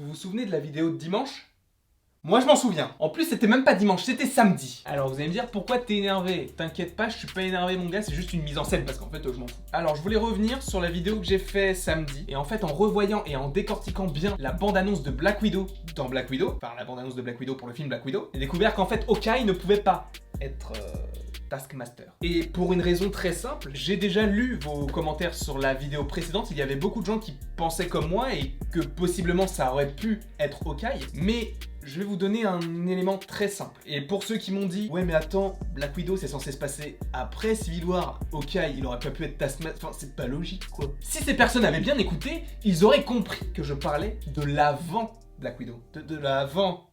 Vous vous souvenez de la vidéo de dimanche? Moi je m'en souviens. En plus c'était même pas dimanche, c'était samedi. Alors vous allez me dire pourquoi t'es énervé? T'inquiète pas, je suis pas énervé mon gars, c'est juste une mise en scène parce qu'en fait je m'en fous. Alors je voulais revenir sur la vidéo que j'ai fait samedi. Et en fait en revoyant et en décortiquant bien la bande-annonce de Black Widow dans Black Widow, enfin la bande-annonce de Black Widow pour le film Black Widow, j'ai découvert qu'en fait Hawkeye ne pouvait pas être Taskmaster. Et pour une raison très simple, j'ai déjà lu vos commentaires sur la vidéo précédente, il y avait beaucoup de gens qui pensaient comme moi et que possiblement ça aurait pu être Hawkeye, mais je vais vous donner un élément très simple. Et pour ceux qui m'ont dit « Ouais mais attends, Black Widow c'est censé se passer après Civil War, Hawkeye il aurait pas pu être Taskmaster, enfin c'est pas logique quoi. » Si ces personnes avaient bien écouté, ils auraient compris que je parlais de l'avant Black Widow, de l'avant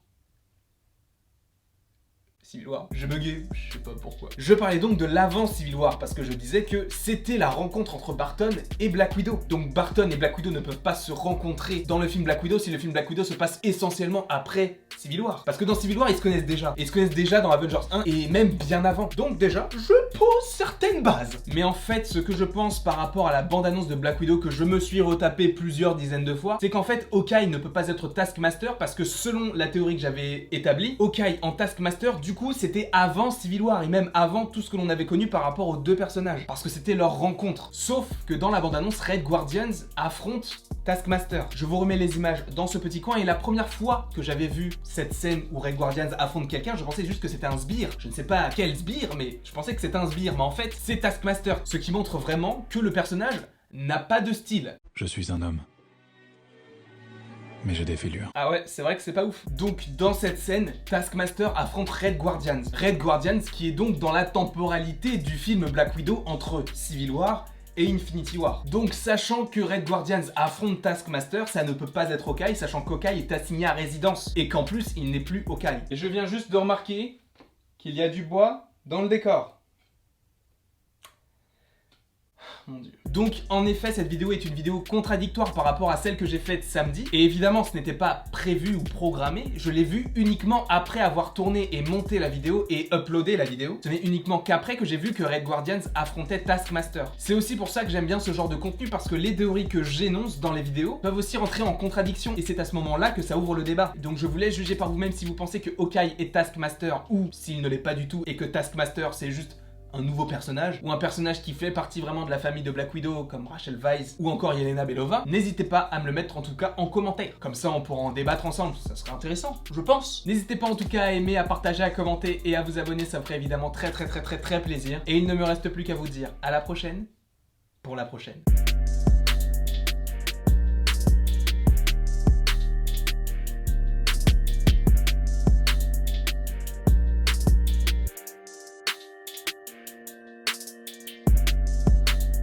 Civil War. J'ai bugué, je sais pas pourquoi. Je parlais donc de l'avant Civil War parce que je disais que c'était la rencontre entre Barton et Black Widow. Donc Barton et Black Widow ne peuvent pas se rencontrer dans le film Black Widow si le film Black Widow se passe essentiellement après Civil War. Parce que dans Civil War, ils se connaissent déjà. Et ils se connaissent déjà dans Avengers 1 et même bien avant. Donc déjà, je pose certaines bases. Mais en fait, ce que je pense par rapport à la bande-annonce de Black Widow que je me suis retapé plusieurs dizaines de fois, c'est qu'en fait, Hawkeye ne peut pas être Taskmaster parce que selon la théorie que j'avais établie, Hawkeye en Taskmaster, du coup, c'était avant Civil War et même avant tout ce que l'on avait connu par rapport aux deux personnages. Parce que c'était leur rencontre. Sauf que dans la bande-annonce, Red Guardians affronte Taskmaster. Je vous remets les images dans ce petit coin et la première fois que j'avais vu cette scène où Red Guardians affronte quelqu'un, je pensais juste que c'était un sbire. Je ne sais pas quel sbire, mais je pensais que c'était un sbire. Mais en fait, c'est Taskmaster. Ce qui montre vraiment que le personnage n'a pas de style. Je suis un homme. Mais j'ai des fêlures. Ah ouais, c'est vrai que c'est pas ouf. Donc dans cette scène, Taskmaster affronte Red Guardians. Red Guardians qui est donc dans la temporalité du film Black Widow entre Civil War et Infinity War. Donc sachant que Red Guardians affronte Taskmaster, ça ne peut pas être Hawkeye, sachant qu'Hawkeye est assigné à résidence et qu'en plus il n'est plus Hawkeye. Et je viens juste de remarquer qu'il y a du bois dans le décor. Mon Dieu. Donc en effet cette vidéo est une vidéo contradictoire par rapport à celle que j'ai faite samedi et évidemment ce n'était pas prévu ou programmé, je l'ai vu uniquement après avoir tourné et monté la vidéo et uploadé la vidéo. Ce n'est uniquement qu'après que j'ai vu que Red Guardians affrontait Taskmaster. C'est aussi pour ça que j'aime bien ce genre de contenu parce que les théories que j'énonce dans les vidéos peuvent aussi rentrer en contradiction et c'est à ce moment-là que ça ouvre le débat. Donc je vous laisse juger par vous-même si vous pensez que Hawkeye est Taskmaster ou s'il ne l'est pas du tout et que Taskmaster c'est juste un nouveau personnage, ou un personnage qui fait partie vraiment de la famille de Black Widow, comme Rachel Weisz, ou encore Yelena Belova, n'hésitez pas à me le mettre en tout cas en commentaire. Comme ça on pourra en débattre ensemble, ça serait intéressant, je pense. N'hésitez pas en tout cas à aimer, à partager, à commenter et à vous abonner, ça me ferait évidemment très plaisir. Et il ne me reste plus qu'à vous dire à la prochaine, pour la prochaine.